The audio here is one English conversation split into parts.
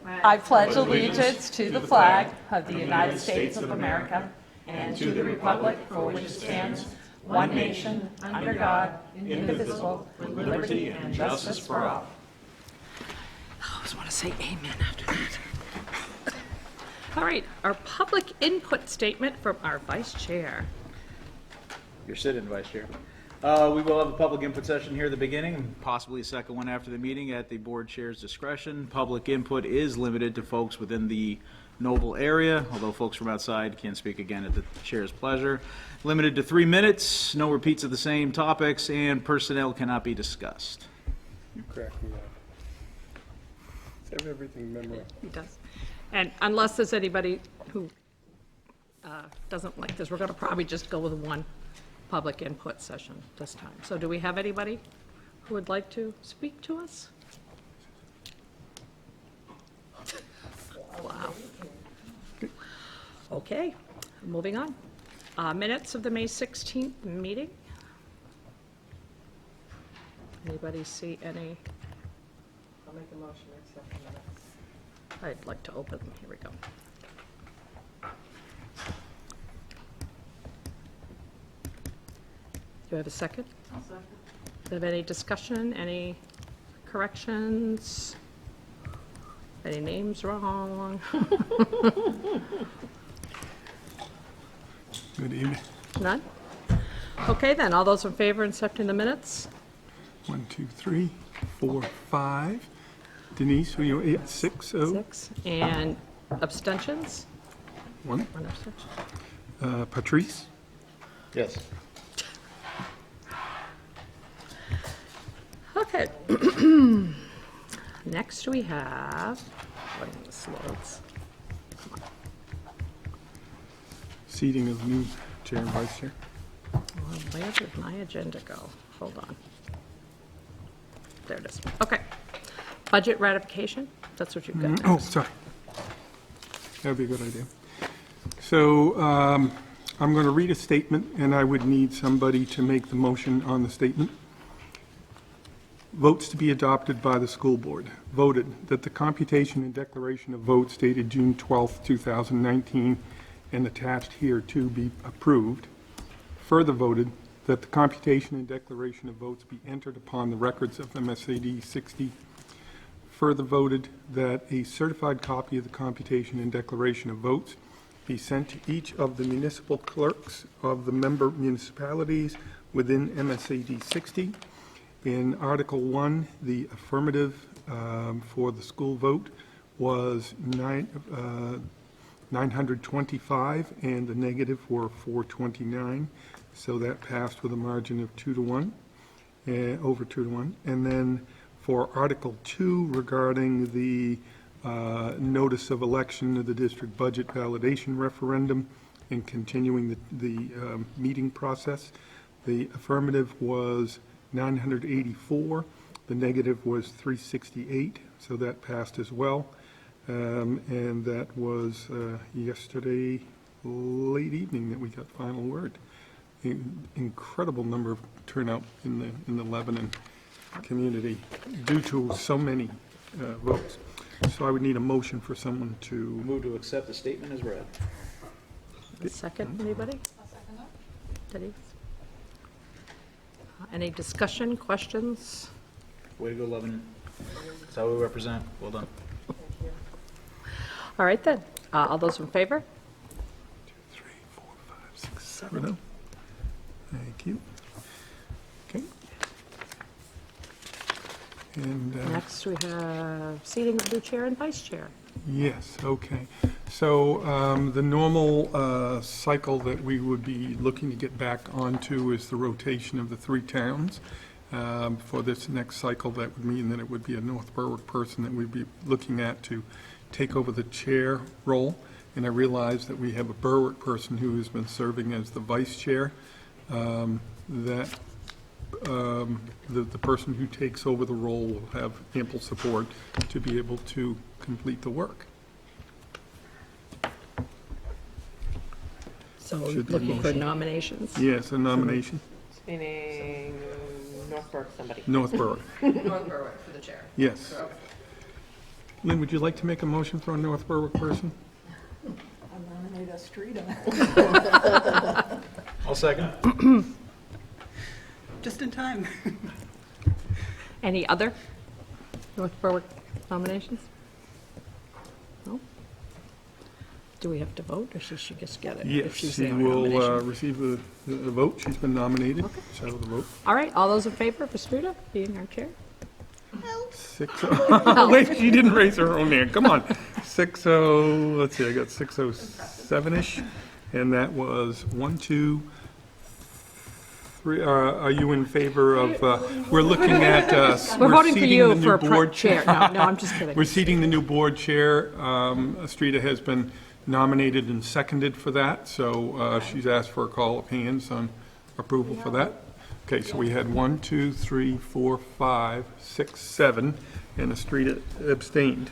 I pledge allegiance to the flag of the United States of America and to the republic for which it stands, one nation, under God, indivisible, with liberty and justice for all. I always want to say amen after that. All right, our public input statement from our vice chair. You're sitting, Vice Chair. We will have a public input session here at the beginning, and possibly a second one after the meeting at the board chair's discretion. Public input is limited to folks within the Noble area, although folks from outside can speak again at the chair's pleasure. Limited to 3 minutes, no repeats of the same topics, and personnel cannot be discussed. You crack me up. I have everything memorized. He does. And unless there's anybody who doesn't like this, we're going to probably just go with one public input session this time. So do we have anybody who would like to speak to us? Wow. Okay, moving on. Minutes of the May 16th meeting. Anybody see any? I'll make a motion to accept the minutes. I'd like to open them. Here we go. Do I have a second? I'll second. Do you have any discussion, any corrections? Any names wrong? Good evening. None? Okay, then, all those in favor of accepting the minutes? 1, 2, 3, 4, 5. Denise, who you, 8, 6, 0. 6. And abstentions? 1. One abstention. Patrice. Yes. Okay. Next we have, when this loads, Seating of new chair and vice chair. where did my agenda go? Hold on. There it is. Okay. Budget ratification, that's what you've got Oh, next. sorry. That would be a good idea. So I'm going to read a statement, and I would need somebody to make the motion on the statement. Votes to be adopted by the school board. Voted that the computation and declaration of votes dated June 12th, 2019, and attached here to be approved. Further voted that the computation and declaration of votes be entered upon the records of MSAD 60. Further voted that a certified copy of the computation and declaration of votes be sent to each of the municipal clerks of the member municipalities within MSAD 60. In Article 1, the affirmative for the school vote was 925, and the negative were 429. So that passed with a margin of 2 to 1, over 2 to 1. And then for Article 2, regarding the notice of election of the district budget validation referendum and continuing the meeting process, the affirmative was 984, the negative was 368, so that passed as well. And that was yesterday late evening that we got final word. Incredible number of turnout in the Lebanon community due to so many votes. So I would need a motion for someone to Move to accept the statement as read. A second, anybody? I'll second that. Denise? Any discussion, questions? Way to go, Lebanon. That's how we represent. Well done. All right, then. All those in favor? 2, 3, 4, 5, 6, 7. Oh. Thank you. Okay. And Next, we have seating of new chair and vice chair. yes, okay. So the normal cycle that we would be looking to get back onto is the rotation of the 3 towns. For this next cycle, that would mean that it would be a North Berwick person that we'd be looking at to take over the chair role. And I realize that we have a Berwick person who has been serving as the vice chair. The person who takes over the role will have ample support to be able to complete the work. So Should be a looking for motion. nominations. Yes, a nomination. Meaning North Berwick, somebody. North Berwick. North Berwick for the chair. Yes. Lynn, would you like to make a motion for a North Berwick person? I nominate Estrida. I'll second. Just in time. Any other North Berwick nominations? No? Do we have to vote, or should she just get it? if Yes, she's she the will nomination? receive a vote. She's been nominated, so the vote. All right, all those in favor of Estrida being our chair? 6-0. Wait, she didn't raise her own hand. Come on. 6-0, let's see, I got 607-ish, and that was 1, 2, 3. Are you in favor of, we're looking at, We're voting for seating you the for new a board chair. No, I'm just kidding. We're seating the new board chair. Estrida has been nominated and seconded for that, so she's asked for a call of hands on approval for that. Okay, so we had 1, 2, 3, 4, 5, 6, 7, and Estrida abstained.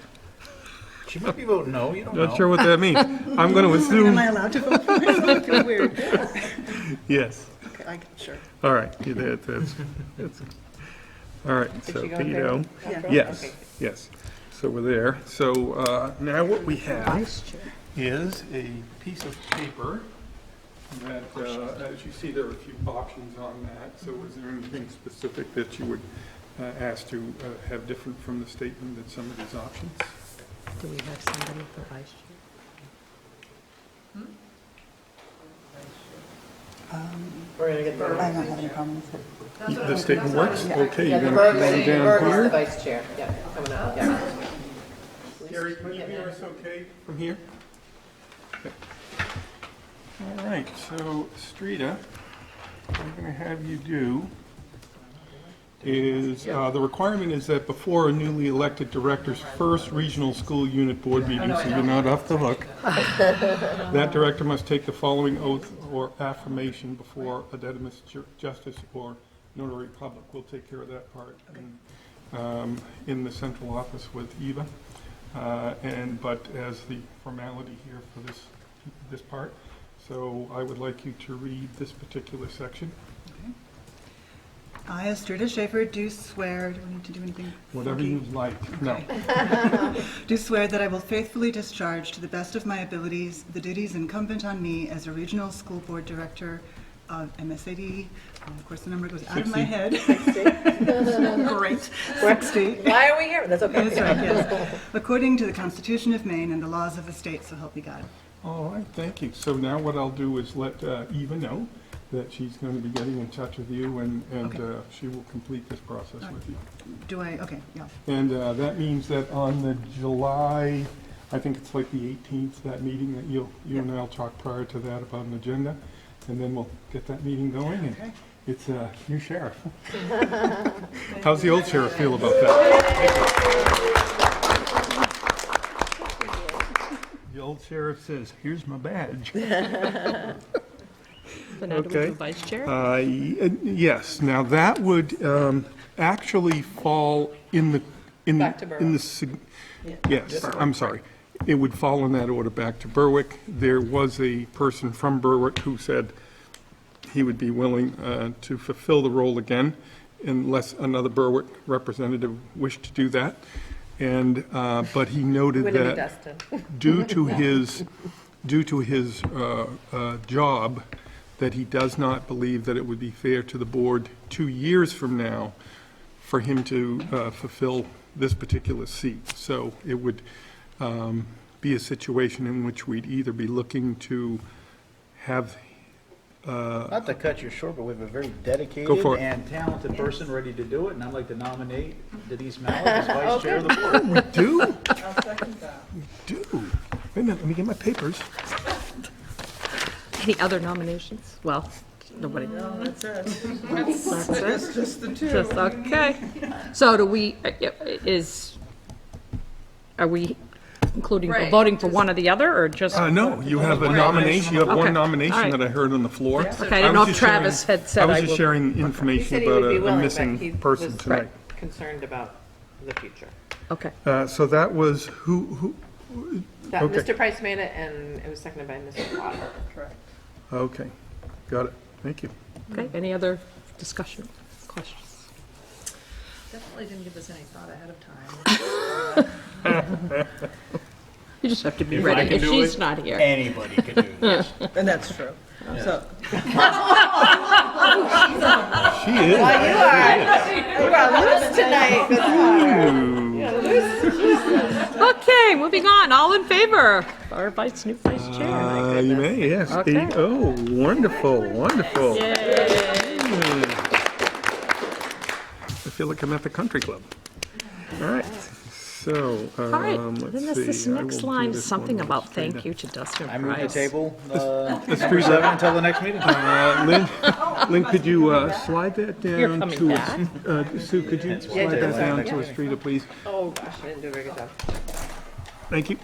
She might be voting no, you don't know. Not sure what that means. I'm going to Am assume, I allowed to vote for myself? I feel weird. yes. Okay, sure. All right, yeah, that's, all right, so she go in Peto. Yeah. Yes, Okay. yes. So we're there. So now what we have Vice chair. is a piece of paper that, as you see, there are a few options on that. So is there anything specific that you would ask to have different from the statement that some of these options? Do we have somebody for vice chair? We're gonna get I the, don't have any problem with it. The statement works? Okay, yeah, you the want to Berwick, go down Berwick's the here? vice chair, yeah, coming up, yeah. Gary, can you hear us okay from here? Okay. All right, so Estrida, what I'm going to have you do is, the requirement is that before a newly elected director's first regional school unit board meeting, so you're not off the hook, that director must take the following oath or affirmation before a dedimus justice or notary public. We'll take care of that part in the central office with Eva. But as the formality here for this part, so I would like you to read this particular section. I, Estrida Schaefer, do swear, do I need to do anything? Whatever funky? you'd like. No. Do swear that I will faithfully discharge to the best of my abilities the duties incumbent on me as a regional school board director of MSAD. Of course, the number goes out of my 60. head. Great. 60. Why are we here? That's okay. That's right, yes. According to the Constitution of Maine and the laws of the state, so help me God. All right, thank you. So now what I'll do is let Eva know that she's going to be getting in touch with you, and Okay. she will complete this process with you. Do I, okay, yeah. And that means that on the July, I think it's like the 18th, that meeting that you and I'll talk prior to that about an agenda, and then we'll get that meeting going. And Okay. it's a new sheriff. How's the old sheriff feel about that? The old sheriff says, "Here's my badge." So now do we Okay. do vice chair? Yes, now that would actually fall in the, Back to Berwick. yes, I'm sorry. It would fall in that order back to Berwick. There was a person from Berwick who said he would be willing to fulfill the role again unless another Berwick representative wished to do that. And, but he noted Wouldn't be that Dustin. due to his job, that he does not believe that it would be fair to the board 2 years from now for him to fulfill this particular seat. So it would be a situation in which we'd either be looking to have, Not to cut you short, but we have a very Go dedicated for it. and talented person ready to do it, and I'd like to nominate Denise Mallett as vice chair of the board. we do, I'll second that. do. Wait a minute, let me get my papers. Any other nominations? Well, nobody. No, that's it. That's it? It's just the two. Just, okay. So do we, are we including, Right. voting for one or the other, or just? No, you have a nomination, you have Okay, one all nomination right. that I heard on the floor. Okay, I didn't know if Travis had said I I was will. just sharing He information said he about would be a willing, but missing he person was tonight. concerned about the future. Okay, So that was who, That, Okay. Mr. Price made it, and it was seconded by Mr. Potter. Correct. okay, got it, thank you. okay. Any other discussion, questions? Definitely didn't give this any thought ahead of time. You just have to be If I ready can if do she's it, not here. Anybody can do this. And that's true. So, She is. you are loose tonight. Okay, moving on. All in favor? Our new vice chair. You may, yes. Okay. 8-0. Wonderful, wonderful. I feel like I'm at the country club. All right. So, All right, let's then see. this I will next do line, this something one about straight thank up. you to Dustin I move the Price. table, Let's number do 7 that. until the next meeting. Lynn, could you slide that You're down coming to, back. Sue, could you slide that down to Estrella, please? Oh, gosh, I didn't do a very good job. Thank you.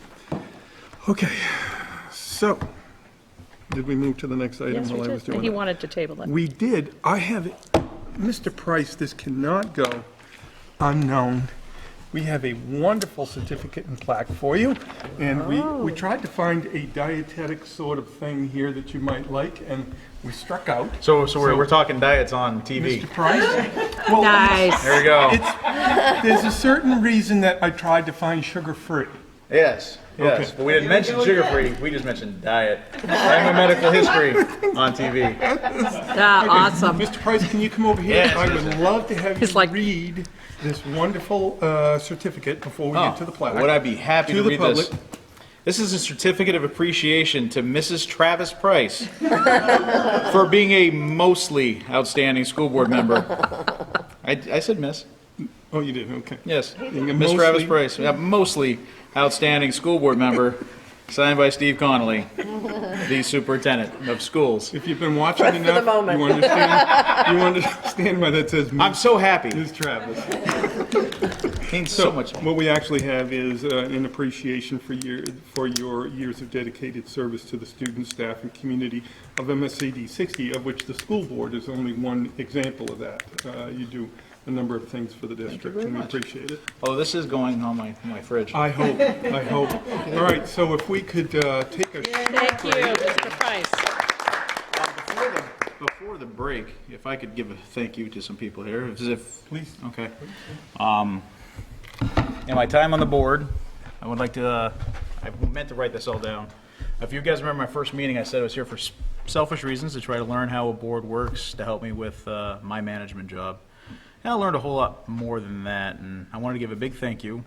Okay, so, did we move to the next item Yes, we while I was did. doing And he that? wanted to table it. We did. I have, Mr. Price, this cannot go unknown. We have a wonderful certificate and plaque for you, and we tried to find a dietetic sort of thing here that you might like, and we struck out. So we're talking diets on TV. Mr. Price? Well, Nice. There we go. there's a certain reason that I tried to find sugar-free. Yes, yes. Okay. But we didn't mention sugar-free, we just mentioned diet. And the medical history on TV. Yeah, awesome. Mr. Price, can you come over here? Yes, I yes, would love to have It's you like- read this wonderful certificate before we get to the plaque. Would I be happy to the read this? public. This is a certificate of appreciation to Mrs. Travis Price for being a mostly outstanding school board member. I said miss. Oh, you did, okay. Yes. Being a Miss Travis mostly- Price, yeah, mostly outstanding school board member, signed by Steve Connolly, the superintendent of schools. If you've been watching the enough, moment. you understand why that says I'm so happy. Ms. Travis. Means so much. What we actually have is an appreciation for your years of dedicated service to the student, staff, and community of MSAD 60, of which the school board is only one example of that. You do a number of things for the district, and we appreciate it. Oh, this is going on my fridge. I hope. All right, so if we could take a Thank you, Mr. Price. Before the break, if I could give a thank you to some people here, as if, Please. okay. In my time on the board, I would like to, I meant to write this all down. If you guys remember my first meeting, I said I was here for selfish reasons, to try to learn how a board works, to help me with my management job. And I learned a whole lot more than that, and I wanted to give a big thank you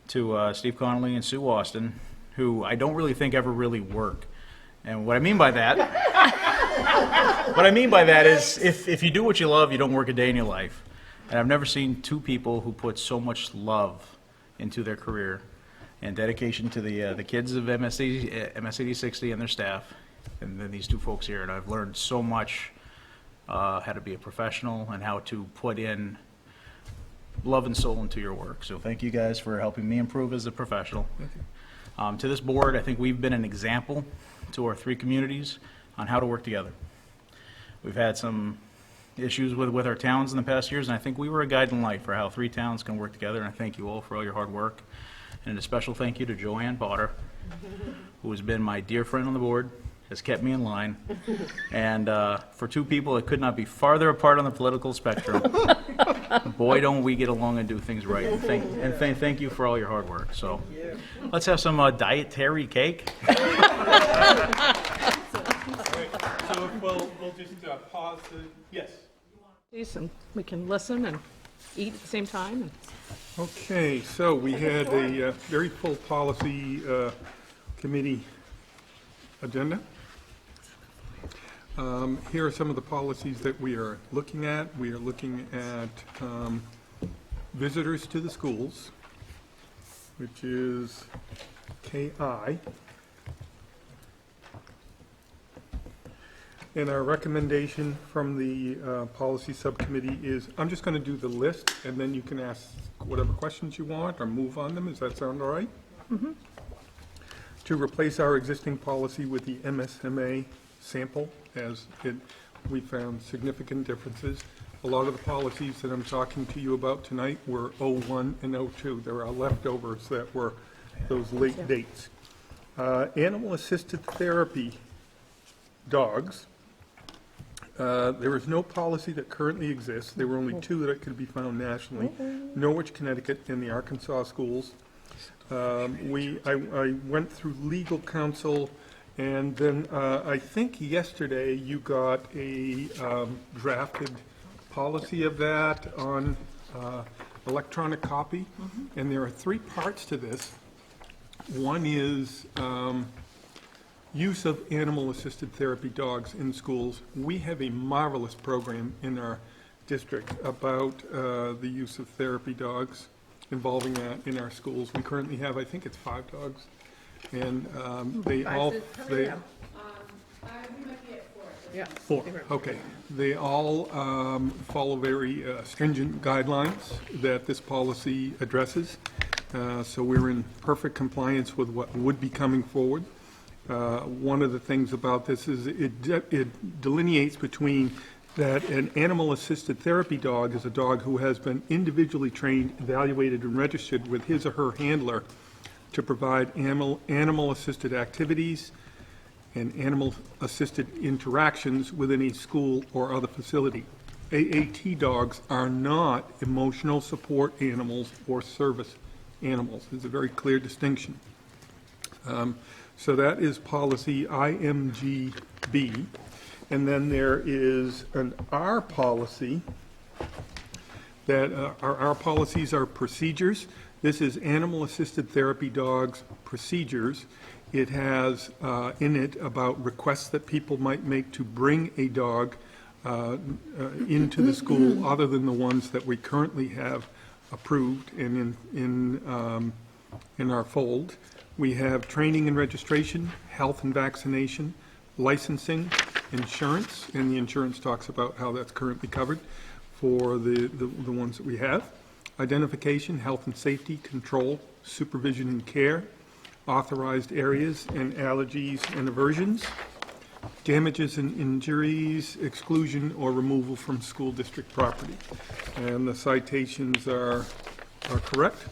to Steve Connolly and Sue Austin, who I don't really think ever really work. And what I mean by that, is if you do what you love, you don't work a day in your life. And I've never seen two people who put so much love into their career and dedication to the kids of MSAD 60 and their staff, and then these two folks here. And I've learned so much how to be a professional and how to put in love and soul into your work. So thank you guys for helping me improve as a professional. To this board, I think we've been an example to our 3 communities on how to work together. We've had some issues with our towns in the past years, and I think we were a guiding light for how 3 towns can work together, and I thank you all for all your hard work. And a special thank you to Joanne Potter, who has been my dear friend on the board, has kept me in line, and for 2 people that could not be farther apart on the political spectrum, boy, don't we get along and do things right. And thank you for all your hard work. So let's have some dietary cake. So we'll just pause. Yes. And we can listen and eat at the same time. Okay, so we had a very full policy committee agenda. Here are some of the policies that we are looking at. We are looking at visitors to the schools, which is KI. And our recommendation from the policy subcommittee is, I'm just going to do the list, and then you can ask whatever questions you want or move on them. Does that sound all right? Mm-hmm. To replace our existing policy with the MSMA sample, as we found significant differences. A lot of the policies that I'm talking to you about tonight were 01 and 02. There are leftovers that were those late dates. Animal-assisted therapy dogs There is no policy that currently exists. There were only two that could be found nationally, Norwich, Connecticut, and the Arkansas schools. I went through legal counsel, and then I think yesterday you got a drafted policy of that on electronic copy, and there are three parts to this. One is use of animal-assisted therapy dogs in schools. We have a marvelous program in our district about the use of therapy dogs, involving that in our schools. We currently have, I think it's 5 dogs, and they all, they, Yeah. 4, okay. They all follow very stringent guidelines that this policy addresses. So we're in perfect compliance with what would be coming forward. One of the things about this is it delineates between that an animal-assisted therapy dog is a dog who has been individually trained, evaluated, and registered with his or her handler to provide animal-assisted activities and animal-assisted interactions within a school or other facility. AAT dogs are not emotional support animals or service animals. There's a very clear distinction. So that is policy IMGB. And then there is an R policy that our policies are procedures. This is animal-assisted therapy dogs procedures. It has in it about requests that people might make to bring a dog into the school other than the ones that we currently have approved and in our fold. We have training and registration, health and vaccination, licensing, insurance, and the insurance talks about how that's currently covered for the ones that we have. Identification, health and safety, control, supervision and care, authorized areas and allergies and aversions, damages and injuries, exclusion or removal from school district property. And the citations are correct,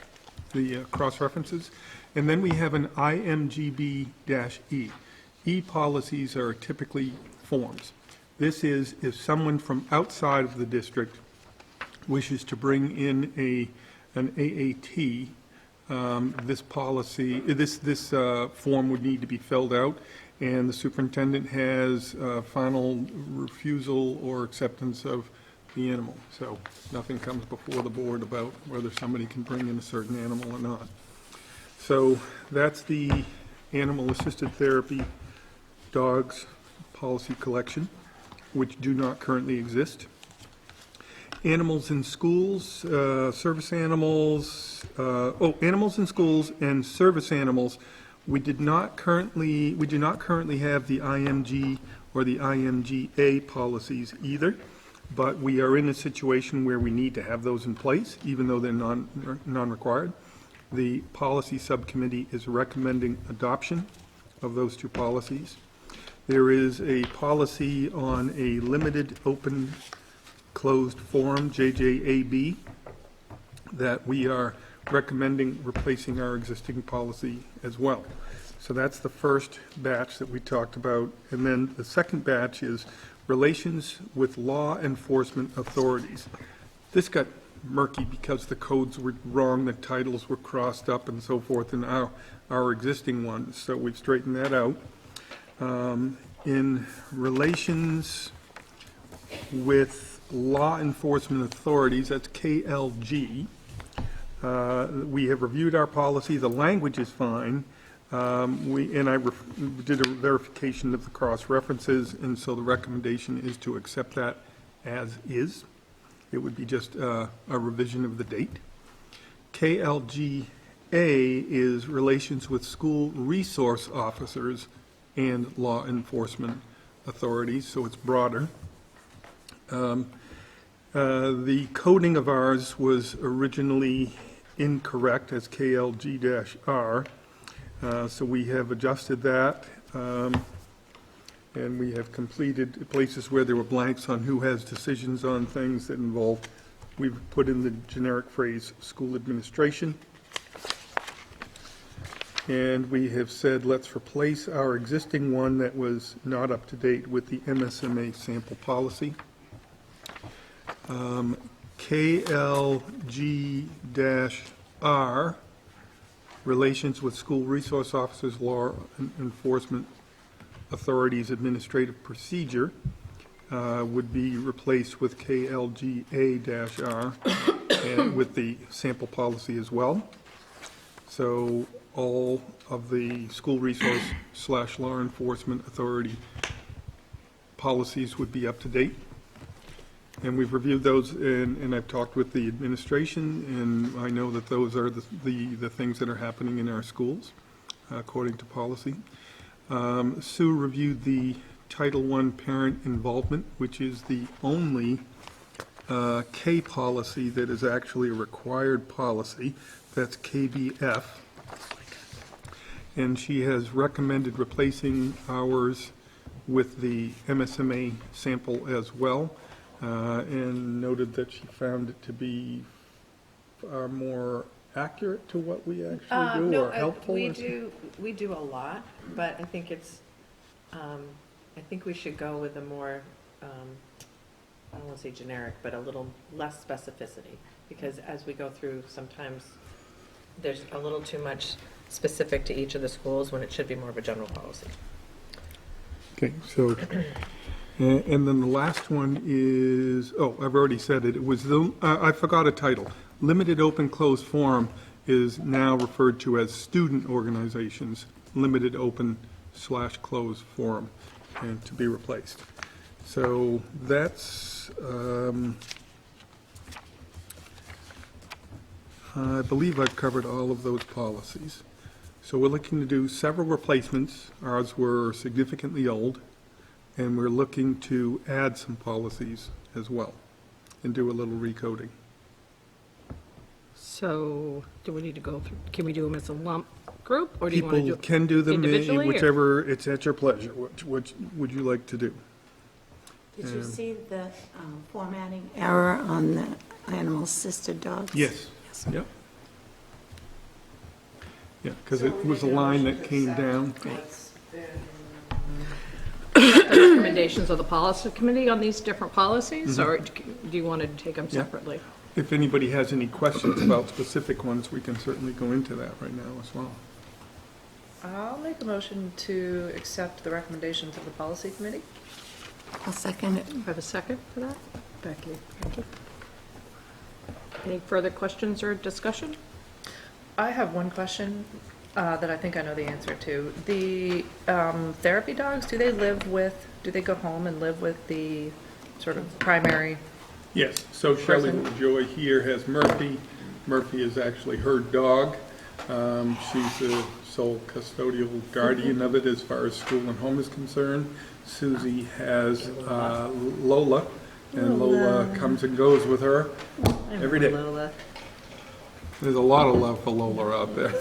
the cross-references. And then we have an IMGB-E. E policies are typically forms. This is if someone from outside of the district wishes to bring in an AAT, this policy, this form would need to be filled out, and the superintendent has final refusal or acceptance of the animal. So nothing comes before the board about whether somebody can bring in a certain animal or not. So that's the animal-assisted therapy dogs policy collection, which do not currently exist. Animals in schools, service animals, animals in schools and service animals. We do not currently have the IMG or the IMGA policies either, but we are in a situation where we need to have those in place, even though they're non-required. The policy subcommittee is recommending adoption of those two policies. There is a policy on a limited open closed forum, JJAB, that we are recommending replacing our existing policy as well. So that's the first batch that we talked about. And then the second batch is relations with law enforcement authorities. This got murky because the codes were wrong, the titles were crossed up and so forth in our existing ones. So we've straightened that out. In relations with law enforcement authorities, that's KLG. We have reviewed our policy. The language is fine. I did a verification of the cross-references, and so the recommendation is to accept that as is. It would be just a revision of the date. KLGA is relations with school resource officers and law enforcement authorities, so it's broader. The coding of ours was originally incorrect as KLG-R, so we have adjusted that, and we have completed places where there were blanks on who has decisions on things that involve, we've put in the generic phrase school administration. And we have said, let's replace our existing one that was not up to date with the MSMA sample policy. KLG-R, Relations with School Resource Officers, Law Enforcement Authorities Administrative Procedure, would be replaced with KLGA-R and with the sample policy as well. So all of the school resource / law enforcement authority policies would be up to date. And we've reviewed those, and I've talked with the administration, and I know that those are the things that are happening in our schools, according to policy. Sue reviewed the Title I parent involvement, which is the only K policy that is actually a required policy. That's KBF. And she has recommended replacing ours with the MSMA sample as well, and noted that she found it to be far more accurate to what we actually do, or helpful. We do a lot, but I think it's, I think we should go with a more, I don't want to say generic, but a little less specificity, because as we go through, sometimes there's a little too much specific to each of the schools when it should be more of a general policy. Okay, so, and then the last one is, oh, I've already said it, it was the, I forgot a title. Limited open closed forum is now referred to as student organizations, limited open / closed forum, and to be replaced. So that's, I believe I've covered all of those policies. So we're looking to do several replacements. Ours were significantly old, and we're looking to add some policies as well and do a little recoding. So, do we need to go through, can we do them as a lump group, or do you want to do? People can do them individually, in or- whichever, it's at your pleasure. Which would you like to do? Did you see the formatting error on the animal sister dogs? Yes. Yep. Yeah, because it was a line that came down. Recommendations of the policy committee on these different policies, or do you want to take them Mm-hmm. Yeah. separately? If anybody has any questions about specific ones, we can certainly go into that right now as well. I'll make a motion to accept the recommendations of the policy committee. I'll second it. Have a second for that? Becky, thank you. Any further questions or discussion? I have one question that I think I know the answer to. The therapy dogs, do they go home and live with the sort of primary? Yes, so Shelley Person. Joy here has Murphy. Murphy is actually her dog. She's the sole custodial guardian of it as far as school and home is concerned. Susie has Lola, and Lola comes and goes with her every day. Lola. There's a lot of love for Lola out there.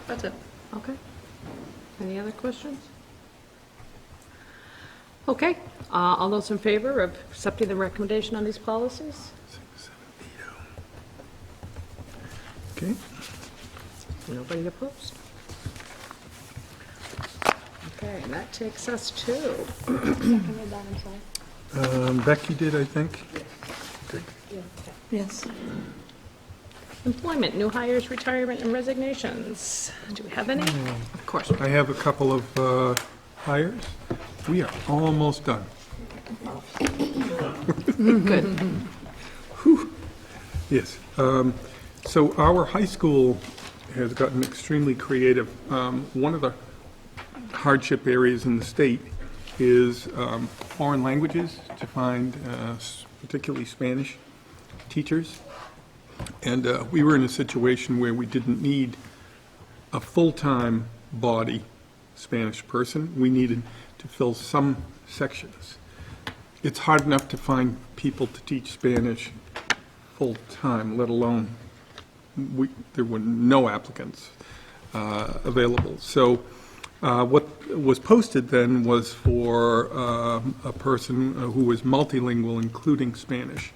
That's it. Okay. Any other questions? Okay, all those in favor of accepting the recommendation on these policies? Okay. Nobody opposed? Okay, and that takes us to, Becky did, I think. Yes. employment, new hires, retirement, and resignations. Do we have any? Of course. I have a couple of hires. We are almost done. Good. Yes. So our high school has gotten extremely creative. One of the hardship areas in the state is foreign languages, to find particularly Spanish teachers. And we were in a situation where we didn't need a full-time body Spanish person. We needed to fill some sections. It's hard enough to find people to teach Spanish full-time, let alone there were no applicants available. So what was posted then was for a person who was multilingual, including Spanish.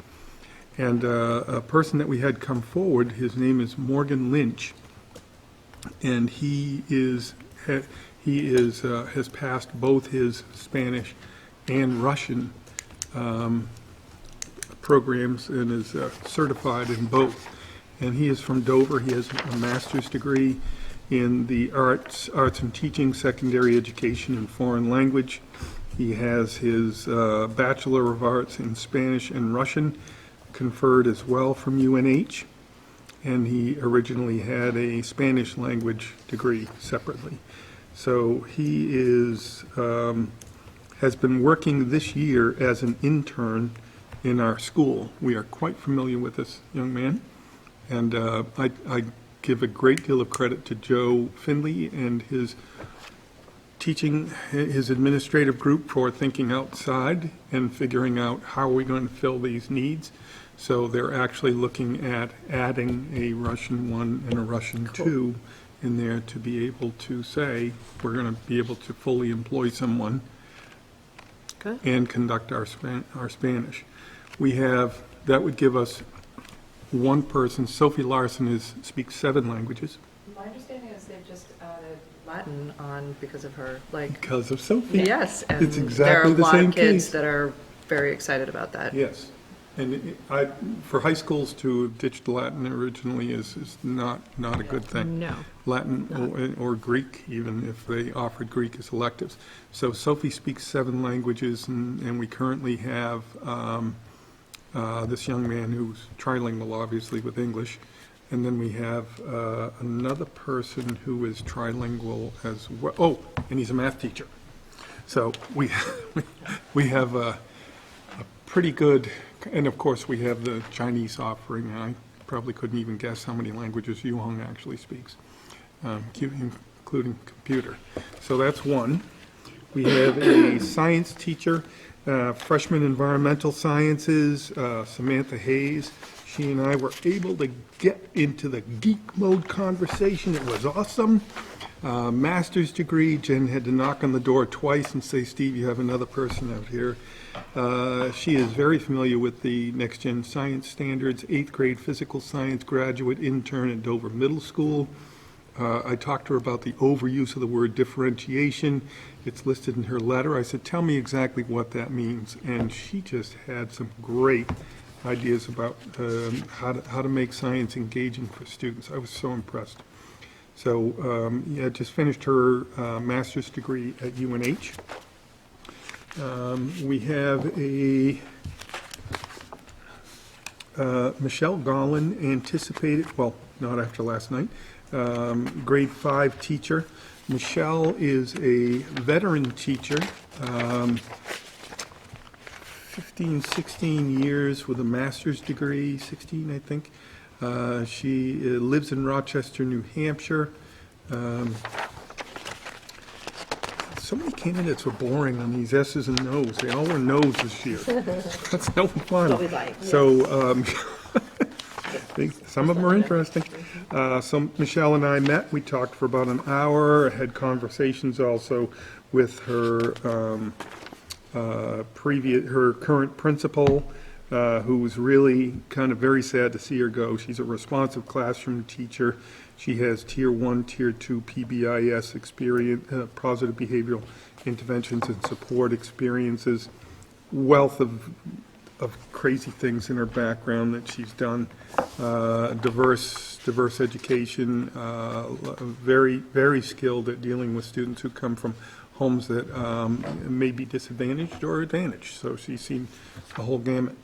And a person that we had come forward, his name is Morgan Lynch, and he has passed both his Spanish and Russian programs and is certified in both. And he is from Dover. He has a master's degree in the arts and teaching, secondary education, and foreign language. He has his Bachelor of Arts in Spanish and Russian, conferred as well from UNH. And he originally had a Spanish language degree separately. So he has been working this year as an intern in our school. We are quite familiar with this young man, and I give a great deal of credit to Joe Finley and his teaching, his administrative group for thinking outside and figuring out how are we going to fill these needs. So they're actually looking at adding a Russian 1 and a Russian 2 in there to be able to say, we're going to be able to fully employ someone Good. and conduct our Spanish. We have, that would give us one person. Sophie Larson speaks 7 languages. My understanding is they've just added Latin on because of her, like, Because of Sophie. yes, and It's there are exactly a the lot same of kids case. that are very excited about that. Yes. And for high schools to have ditched Latin originally is not a good thing. No. Latin or Greek, even if they offered Greek as electives. So Sophie speaks 7 languages, and we currently have this young man who's trilingual, obviously, with English. And then we have another person who is trilingual as well. Oh, and he's a math teacher. So we have a pretty good, and of course we have the Chinese offering. I probably couldn't even guess how many languages Yuhong actually speaks, including computer. So that's one. We have a science teacher, freshman environmental sciences, Samantha Hayes. She and I were able to get into the geek mode conversation. It was awesome. Master's degree. Jen had to knock on the door twice and say, Steve, you have another person out here. She is very familiar with the Next Gen Science Standards, 8th grade physical science graduate intern at Dover Middle School. I talked to her about the overuse of the word differentiation. It's listed in her letter. I said, tell me exactly what that means. And she just had some great ideas about how to make science engaging for students. I was so impressed. So, just finished her master's degree at UNH. We have a Michelle Gollin, anticipated, well, not after last night, grade 5 teacher. Michelle is a veteran teacher, 15, 16 years with a master's degree, 16, I think. She lives in Rochester, New Hampshire. So many candidates were boring on these S's and No's. They all were No's this year. That's no fun. What we like. So some of them are interesting. So Michelle and I met. We talked for about an hour, had conversations also with her her current principal, who was really kind of very sad to see her go. She's a responsive classroom teacher. She has Tier 1, Tier 2 PBIS experience, positive behavioral interventions and support experiences, wealth of crazy things in her background that she's done, diverse education, very, very skilled at dealing with students who come from homes that may be disadvantaged or advantaged. So she's seen the whole gamut.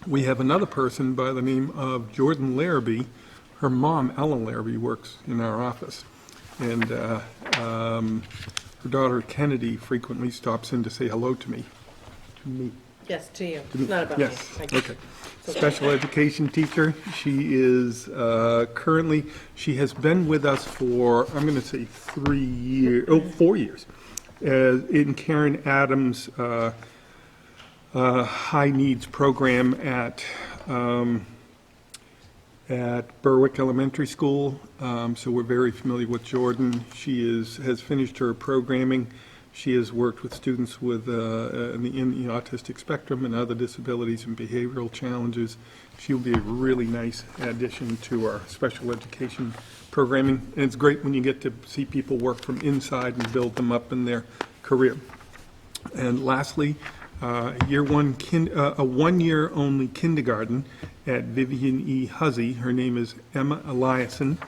We have another person by the name of Jordan Larrabee. Her mom, Ellen Larrabee, works in our office. And her daughter, Kennedy, frequently stops in to say hello to me. To me. Yes, to you. It's not about me. Yes, I get okay. it. Special education teacher. She is currently, she has been with us for, I'm going to say 4 years, in Karen Adams' high needs program at Berwick Elementary School. So we're very familiar with Jordan. She has finished her programming. She has worked with students with in the autistic spectrum and other disabilities and behavioral challenges. She'll be a really nice addition to our special education programming, and it's great when you get to see people work from inside and build them up in their career. And lastly, a one-year only kindergarten at Vivian E. Huzzy. Her name is Emma Eliason.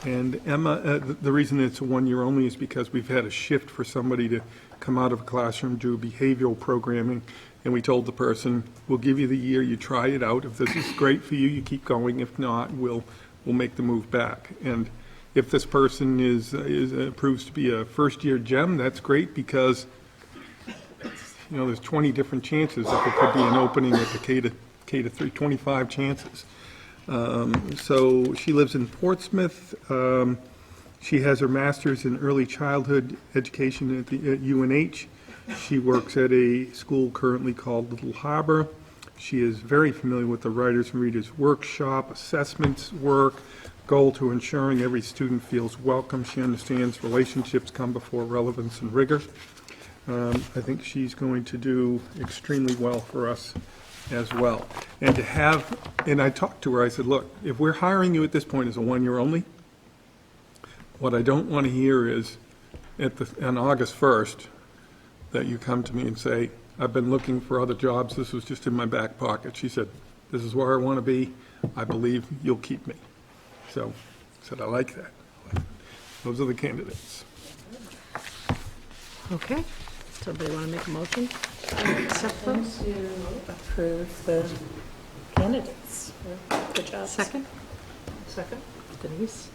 And Emma, the reason it's a 1 year only is because we've had a shift for somebody to come out of a classroom, do behavioral programming, and we told the person, we'll give you the year, you try it out. If this is great for you, you keep going. If not, we'll make the move back. And if this person proves to be a first-year gem, that's great, because there's 20 different chances that there could be an opening at the K to 3, 25 chances. So she lives in Portsmouth. She has her master's in early childhood education at UNH. She works at a school currently called Little Harbor. She is very familiar with the Writers and Readers Workshop, assessments work, goal to ensuring every student feels welcome. She understands relationships come before relevance and rigor. I think she's going to do extremely well for us as well. And I talked to her, I said, look, if we're hiring you at this point as a 1 year only, what I don't want to hear is on August 1st that you come to me and say, I've been looking for other jobs, this was just in my back pocket. She said, this is where I want to be, I believe you'll keep me. So I said, I like that. Those are the candidates. Okay. Does everybody want to make a motion? Accept those? To approve the candidates. Good job. Second? Second? Denise?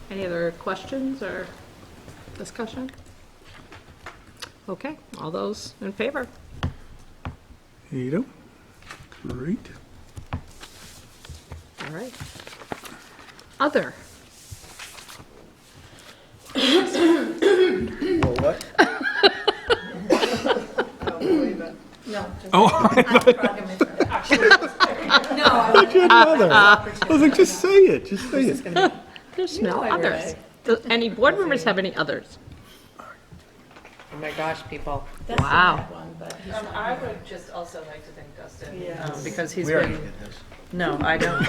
Any other questions or discussion? Okay, all those in favor? Here you go. Great. All right. Other? Well, what? No, Oh, I thought you had another. I was like, just say it, just say it. There's no others. Do any board members have any others? Oh my gosh, people. that's a Wow. bad one, but he's not I here. would just also like to thank Dustin, Yes. because he's We already been, did this. no, I don't.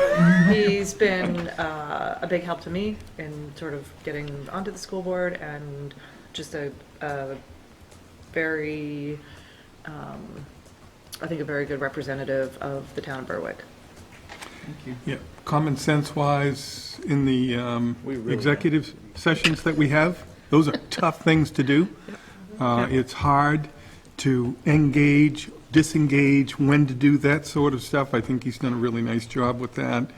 He's been a big help to me in sort of getting onto the school board, and just a very, I think a very good representative of the town of Berwick. Yeah, common sense wise, in the We really executive sessions that we have, those are tough things to do. It's hard to engage, disengage, when to do that sort of stuff. I think he's done a really nice job with that.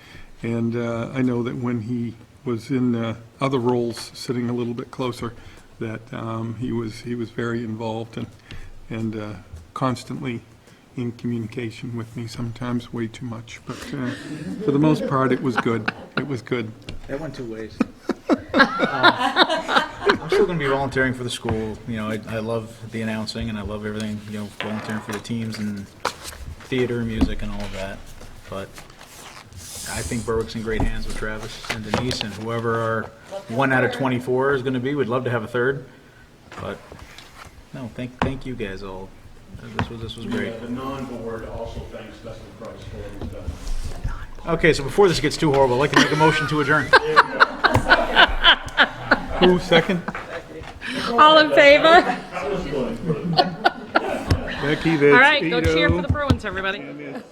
And I know that when he was in other roles, sitting a little bit closer, that he was very involved and constantly in communication with me, sometimes way too much. But for the most part, it was good. It was good. That went two ways. I'm still going to be volunteering for the school. I love the announcing, and I love everything, volunteering for the teams and theater, music, and all of that. But I think Berwick's in great hands with Travis and Denise, and whoever our 1 out of 24 is going to be. We'd love to have a third. But no, thank you guys all. This was great. The non-board also thanks Dustin Price for what he's done. Okay, so before this gets too horrible, I'd like to make a motion to adjourn. Who, second? All in favor? Becky, that's All right, go cheer 8-0. for the Bruins, everybody. And it's